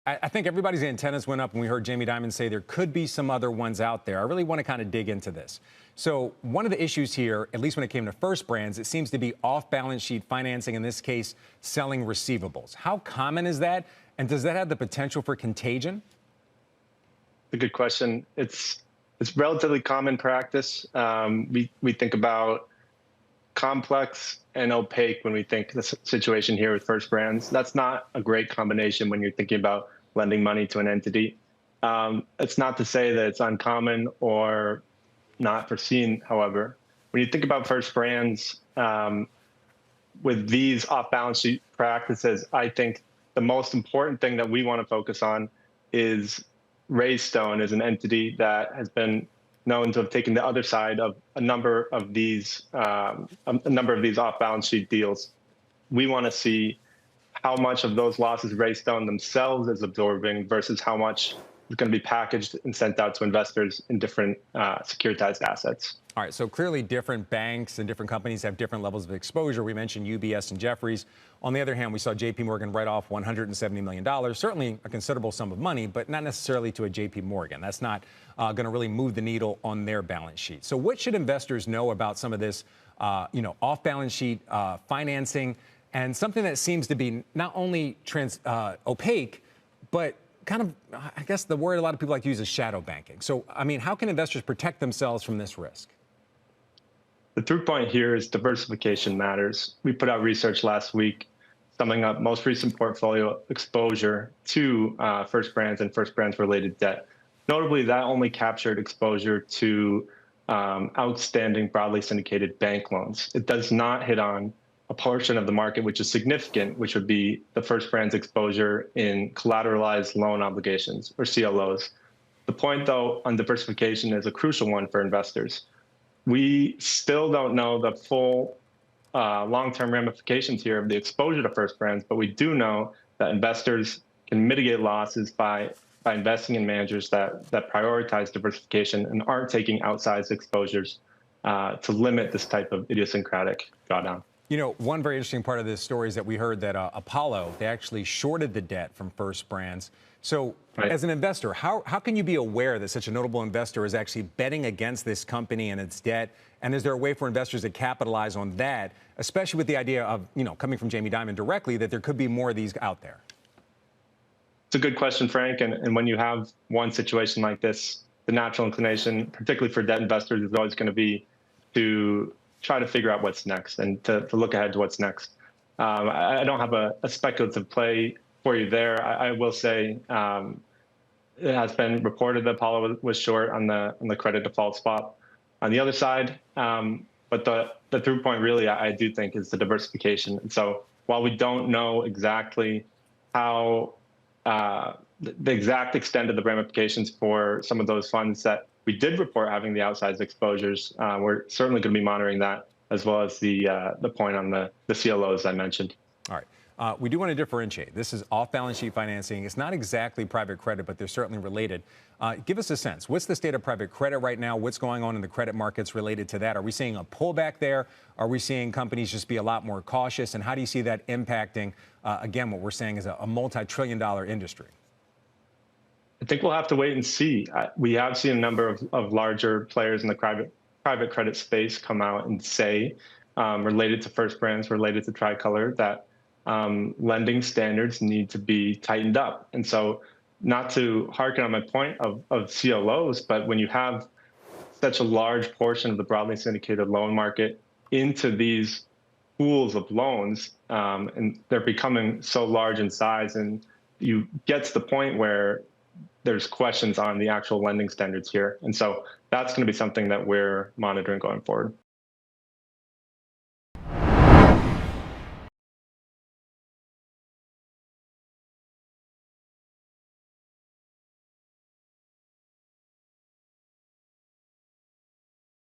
I think everybody's antennas went up when we heard Jamie Dimon say there could be some other ones out there. I really want to kind of dig into this. So one of the issues here, at least when it came to First Brands, it seems to be off-balance sheet financing, in this case, selling receivables. How common is that? And does that have the potential for contagion? A good question. It's relatively common practice. We think about complex and opaque when we think the situation here with First Brands. That's not a great combination when you're thinking about lending money to an entity. It's not to say that it's uncommon or not foreseen, however. When you think about First Brands, with these off-balance sheet practices, I think the most important thing that we want to focus on is Raystone is an entity that has been known to have taken the other side of a number of these off-balance sheet deals. We want to see how much of those losses Raystone themselves is absorbing versus how much is going to be packaged and sent out to investors in different securitized assets. All right, so clearly different banks and different companies have different levels of exposure. We mentioned UBS and Jefferies. On the other hand, we saw JP Morgan write off $170 million, certainly a considerable sum of money, but not necessarily to a JP Morgan. That's not going to really move the needle on their balance sheet. So what should investors know about some of this, off-balance sheet financing and something that seems to be not only opaque, but kind of, I guess the word a lot of people like to use is shadow banking. So, I mean, how can investors protect themselves from this risk? The through point here is diversification matters. We put out research last week summing up most recent portfolio exposure to First Brands and First Brands related debt. Notably, that only captured exposure to outstanding broadly syndicated bank loans. It does not hit on a portion of the market which is significant, which would be the First Brands exposure in collateralized loan obligations, or CLOs. The point, though, on diversification is a crucial one for investors. We still don't know the full long-term ramifications here of the exposure to First Brands, but we do know that investors can mitigate losses by investing in managers that prioritize diversification and aren't taking outsized exposures to limit this type of idiosyncratic drawdown. You know, one very interesting part of this story is that we heard that Apollo, they actually shorted the debt from First Brands. So Right. As an investor, how can you be aware that such a notable investor is actually betting against this company and its debt? And is there a way for investors to capitalize on that, especially with the idea of, coming from Jamie Dimon directly, that there could be more of these out there? It's a good question, Frank. And when you have one situation like this, the natural inclination, particularly for debt investors, is always going to be to try to figure out what's next and to look ahead to what's next. I don't have a speculative play for you there. I will say it has been reported that Apollo was short on the credit default swap. On the other side, but the through point really, I do think, is the diversification. And so while we don't know exactly how the exact extent of the ramifications for some of those funds that we did report having the outsized exposures, we're certainly going to be monitoring that, as well as the point on the CLOs I mentioned. All right. We do want to differentiate. This is off-balance sheet financing. It's not exactly private credit, but they're certainly related. Give us a sense. What's the state of private credit right now? What's going on in the credit markets related to that? Are we seeing a pullback there? Are we seeing companies just be a lot more cautious? And how do you see that impacting, again, what we're saying is a multi-trillion-dollar industry? I think we'll have to wait and see. We have seen a number of larger players in the private credit space come out and say, related to First Brands, related to Tricolor, that lending standards need to be tightened up. And so, not to harken on my point of CLOs, but when you have such a large portion of the broadly syndicated loan market into these pools of loans, and they're becoming so large in size, and you get to the point where there's questions on the actual lending standards here. And so that's going to be something that we're monitoring going forward.